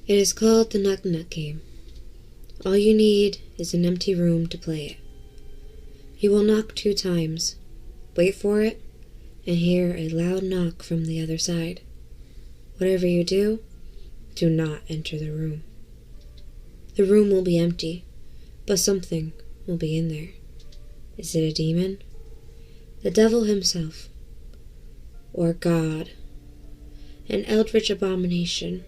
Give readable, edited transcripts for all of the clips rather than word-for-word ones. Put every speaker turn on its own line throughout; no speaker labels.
It is called the Knock Knock Game. All you need is an empty room to play it. You will knock 2 times, wait for it, and hear a loud knock from the other side. Whatever you do not enter the room. The room will be empty, but something will be in there. Is it a demon? The devil himself? Or God? An eldritch abomination?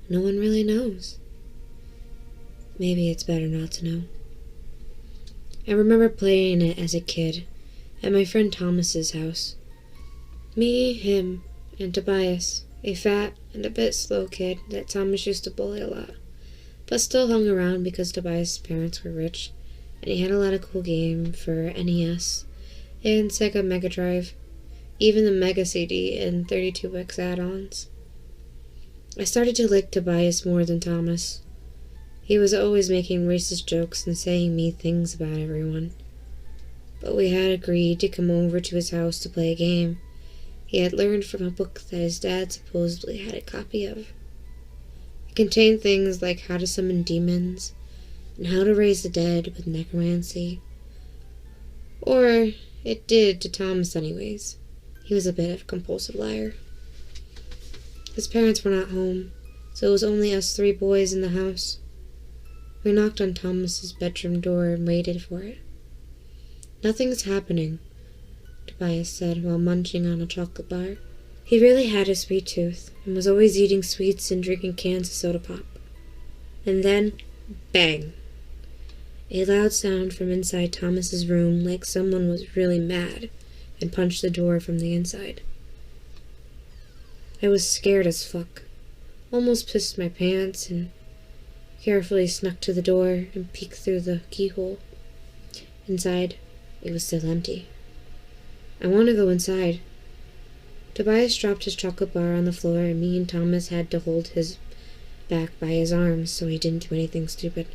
No one really knows. Maybe it's better not to know. I remember playing it as a kid at my friend Thomas's house. Me, him, and Tobias, a fat and a bit slow kid that Thomas used to bully a lot, but still hung around because Tobias' parents were rich and he had a lot of cool games for NES and Sega Mega Drive, even the Mega CD and 32X add-ons. I started to like Tobias more than Thomas. He was always making racist jokes and saying mean things about everyone. But we had agreed to come over to his house to play a game he had learned from a book that his dad supposedly had a copy of. It contained things like how to summon demons and how to raise the dead with necromancy. Or it did to Thomas anyways. He was a bit of a compulsive liar. His parents were not home, so it was only us 3 boys in the house. We knocked on Thomas's bedroom door and waited for it. "Nothing's happening," Tobias said while munching on a chocolate bar. He really had a sweet tooth and was always eating sweets and drinking cans of soda pop. And then, bang! A loud sound from inside Thomas's room, like someone was really mad and punched the door from the inside. I was scared as fuck, almost pissed my pants, and carefully snuck to the door and peeked through the keyhole. Inside, it was still empty. I want to go inside. Tobias dropped his chocolate bar on the floor, and me and Thomas had to hold his back by his arms so he didn't do anything stupid.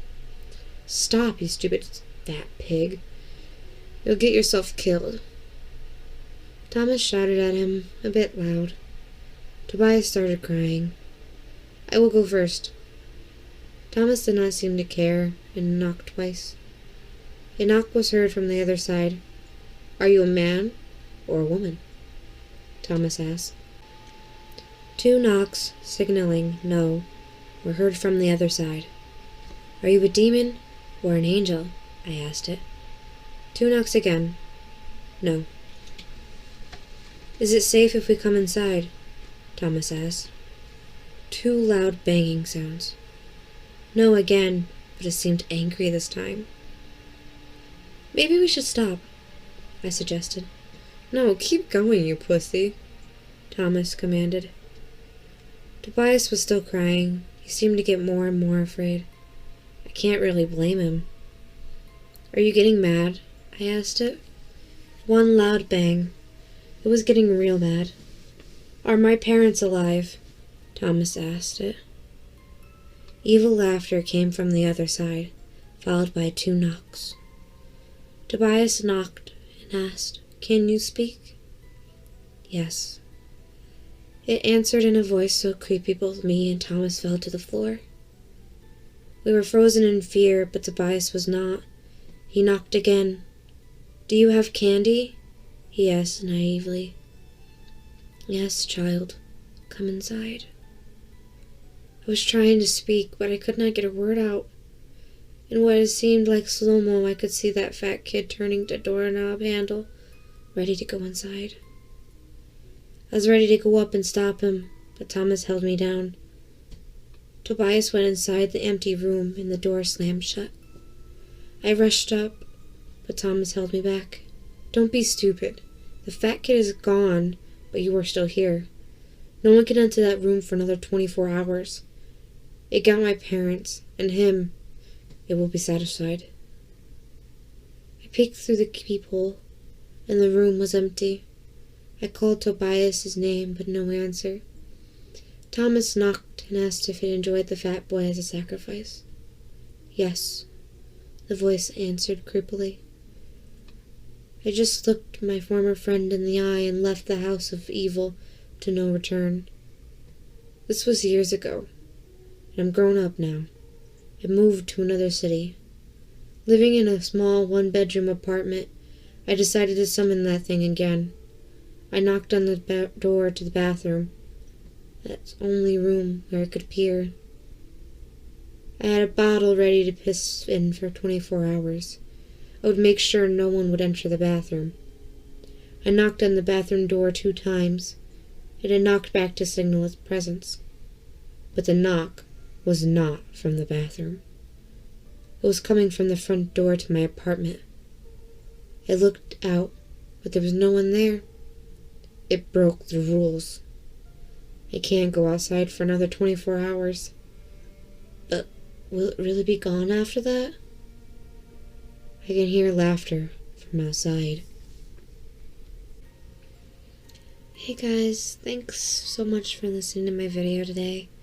"Stop, you stupid fat pig. You'll get yourself killed." Thomas shouted at him, a bit loud. Tobias started crying. "I will go first." Thomas did not seem to care and knocked twice. A knock was heard from the other side. "Are you a man or a woman?" Thomas asked. 2 knocks, signaling no, were heard from the other side. "Are you a demon or an angel?" I asked it. 2 knocks again. No. "Is it safe if we come inside?" Thomas asked. 2 loud banging sounds. No again, but it seemed angry this time. "Maybe we should stop," I suggested. "No, keep going, you pussy," Thomas commanded. Tobias was still crying. He seemed to get more and more afraid. I can't really blame him. "Are you getting mad?" I asked it. 1 loud bang. It was getting real mad. "Are my parents alive?" Thomas asked it. Evil laughter came from the other side, followed by 2 knocks. Tobias knocked and asked, "Can you speak?" "Yes." It answered in a voice so creepy both me and Thomas fell to the floor. We were frozen in fear, but Tobias was not. He knocked again. "Do you have candy?" he asked naively. "Yes, child. Come inside." I was trying to speak, but I could not get a word out. In what it seemed like slow-mo, I could see that fat kid turning the doorknob handle, ready to go inside. I was ready to go up and stop him, but Thomas held me down. Tobias went inside the empty room, and the door slammed shut. I rushed up, but Thomas held me back. "Don't be stupid. The fat kid is gone, but you are still here. No one can enter that room for another 24 hours. It got my parents, and him. It will be satisfied." I peeked through the peephole, and the room was empty. I called Tobias' name, but no answer. Thomas knocked and asked if he enjoyed the fat boy as a sacrifice. "Yes," the voice answered creepily. I just looked my former friend in the eye and left the house of evil to no return. This was years ago. and I'm grown up now. I moved to another city. Living in a small one-bedroom apartment, I decided to summon that thing again. I knocked on the door to the bathroom. That's the only room where it could appear. I had a bottle ready to piss in for 24 hours. I would make sure no one would enter the bathroom. I knocked on the bathroom door 2 times. It had knocked back to signal its presence. But the knock was not from the bathroom. It was coming from the front door to my apartment. I looked out, but there was no one there. It broke the rules. I can't go outside for another 24 hours. But will it really be gone after that? I can hear laughter from outside. Hey guys, thanks so much for listening to my video today.